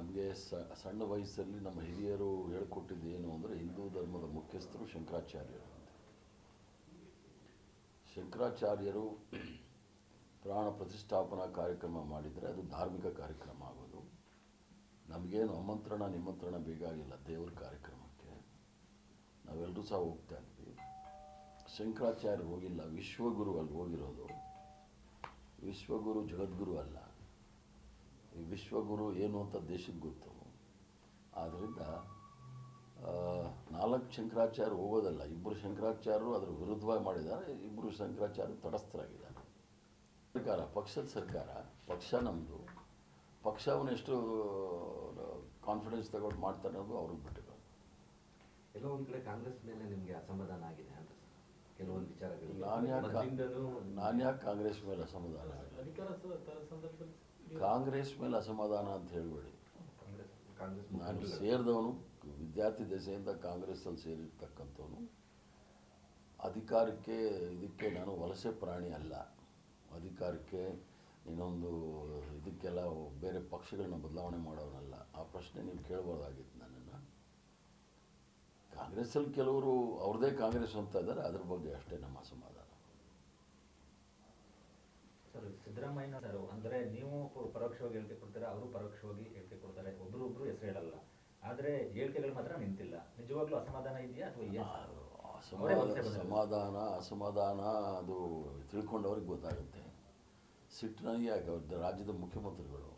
ನಮಗೆ ಸಣ್ಣ ವಯಸ್ಸಲ್ಲಿ ನಮ್ಮ ಹಿರಿಯರು ಹೇಳ್ಕೊಟ್ಟಿದ್ದು ಏನು ಅಂದರೆ ಹಿಂದೂ ಧರ್ಮದ ಮುಖ್ಯಸ್ಥರು ಶಂಕರಾಚಾರ್ಯರು ಅಂತ. ಶಂಕರಾಚಾರ್ಯರು ಪ್ರಾಣ ಪ್ರತಿಷ್ಠಾಪನಾ ಕಾರ್ಯಕ್ರಮ ಮಾಡಿದರೆ ಅದು ಧಾರ್ಮಿಕ ಕಾರ್ಯಕ್ರಮ ಆಗೋದು. ನಮಗೇನು ಆಮಂತ್ರಣ ನಿಮಂತ್ರಣ ಬೇಕಾಗಿಲ್ಲ ದೇವ್ರ ಕಾರ್ಯಕ್ರಮಕ್ಕೆ, ನಾವೆಲ್ಲರೂ ಸಹ ಹೋಗ್ತಾ ಇದ್ವಿ. ಶಂಕರಾಚಾರ್ಯರು ಹೋಗಿಲ್ಲ, ವಿಶ್ವಗುರು ಅಲ್ಲಿ ಹೋಗಿರೋದು. ವಿಶ್ವಗುರು ಜಗದ್ಗುರು ಅಲ್ಲ, ಈ ವಿಶ್ವಗುರು ಏನು ಅಂತ ದೇಶಕ್ಕೆ ಗೊತ್ತು. ಆದ್ದರಿಂದ 4 ಶಂಕರಾಚಾರ್ಯರು ಹೋಗೋದಲ್ಲ, 2 ಶಂಕರಾಚಾರ್ಯರು ಅದರ ವಿರುದ್ಧವಾಗಿ ಮಾಡಿದ್ದಾರೆ, 2 ಶಂಕರಾಚಾರ್ಯರು ತಟಸ್ಥರಾಗಿದ್ದಾರೆ. ಸರ್ಕಾರ, ಪಕ್ಷದ ಸರ್ಕಾರ, ಪಕ್ಷ ನಮ್ಮದು, ಪಕ್ಷವನ್ನೆಷ್ಟು ಕಾನ್ಫಿಡೆನ್ಸ್ ತಗೊಂಡು ಮಾಡ್ತಾರೆ ಅನ್ನೋದು ಅವ್ರಿಗೆ ಬಿಟ್ಟಿರೋದು. ಕೆಲವೊಂದು ಕಡೆ ಕಾಂಗ್ರೆಸ್ ಮೇಲೆ ನಿಮಗೆ ಅಸಮಾಧಾನ ಆಗಿದೆ ಅಂತ ಕೆಲವೊಂದು ವಿಚಾರಗಳು. ನಾನು ಯಾಕೆ ಕಾಂಗ್ರೆಸ್ ಮೇಲೆ ಅಸಮಾಧಾನ? ಕಾಂಗ್ರೆಸ್ ಮೇಲೆ ಅಸಮಾಧಾನ ಅಂತ ಹೇಳಬೇಡಿ. ನಾನು ಸೇರಿದವನು, ವಿದ್ಯಾರ್ಥಿ ದಶೆಯಿಂದ ಕಾಂಗ್ರೆಸ್ಸಲ್ಲಿ ಸೇರಿರ್ತಕ್ಕಂಥವನು. ಅಧಿಕಾರಕ್ಕೆ ಇದಕ್ಕೆ ನಾನು ವಲಸೆ ಪ್ರಾಣಿ ಅಲ್ಲ. ಅಧಿಕಾರಕ್ಕೆ ಇನ್ನೊಂದು ಇದಕ್ಕೆಲ್ಲ ಬೇರೆ ಪಕ್ಷಗಳನ್ನ ಬದಲಾವಣೆ ಮಾಡೋನಲ್ಲ. ಆ ಪ್ರಶ್ನೆ ನೀವು ಕೇಳ್ಬೋದಾಗಿತ್ತು ನನ್ನನ್ನು. ಕಾಂಗ್ರೆಸ್ಸಲ್ಲಿ ಕೆಲವರು ಅವ್ರದ್ದೇ ಕಾಂಗ್ರೆಸ್ ಅಂತ ಇದ್ದಾರೆ, ಅದ್ರ ಬಗ್ಗೆ ಅಷ್ಟೇ ನಮ್ಮ ಅಸಮಾಧಾನ. ಸರ್, ಸಿದ್ದರಾಮಯ್ಯ ಸರ್ ಅಂದರೆ ನೀವು ಪರೋಕ್ಷವಾಗಿ ಹೇಳಿಕೆ ಕೊಡ್ತಾರೆ, ಅವರು ಪರೋಕ್ಷವಾಗಿ ಹೇಳಿಕೆ ಕೊಡ್ತಾರೆ, ಒಬ್ಬರು ಹೆಸರು ಹೇಳಲ್ಲ, ಆದರೆ ಹೇಳಿಕೆಗಳು ಮಾತ್ರ ನಿಂತಿಲ್ಲ. ನಿಜವಾಗ್ಲೂ ಅಸಮಾಧಾನ ಇದೆಯಾ ಅಥವಾ ಅಸಮಾಧಾನ ಅದು ತಿಳ್ಕೊಂಡವ್ರಿಗೆ ಗೊತ್ತಾಗುತ್ತೆ. ಸಿಟ್ಟು ನನಗೆ ಯಾಕೆ? ಅವ್ರ ರಾಜ್ಯದ ಮುಖ್ಯಮಂತ್ರಿಗಳು,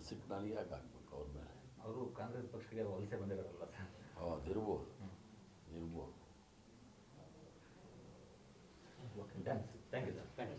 ಸಿಟ್ಟು ನನಗೆ ಯಾಕೆ ಆಗಬೇಕು ಅವ್ರ ಮೇಲೆ? ಅವರು ಕಾಂಗ್ರೆಸ್ ಪಕ್ಷಕ್ಕೆ ವಲಸೆ ಬಂದಿರಲ್ಲ ಸರ್. ಅದಿರ್ಬೋದು. Thank you sir.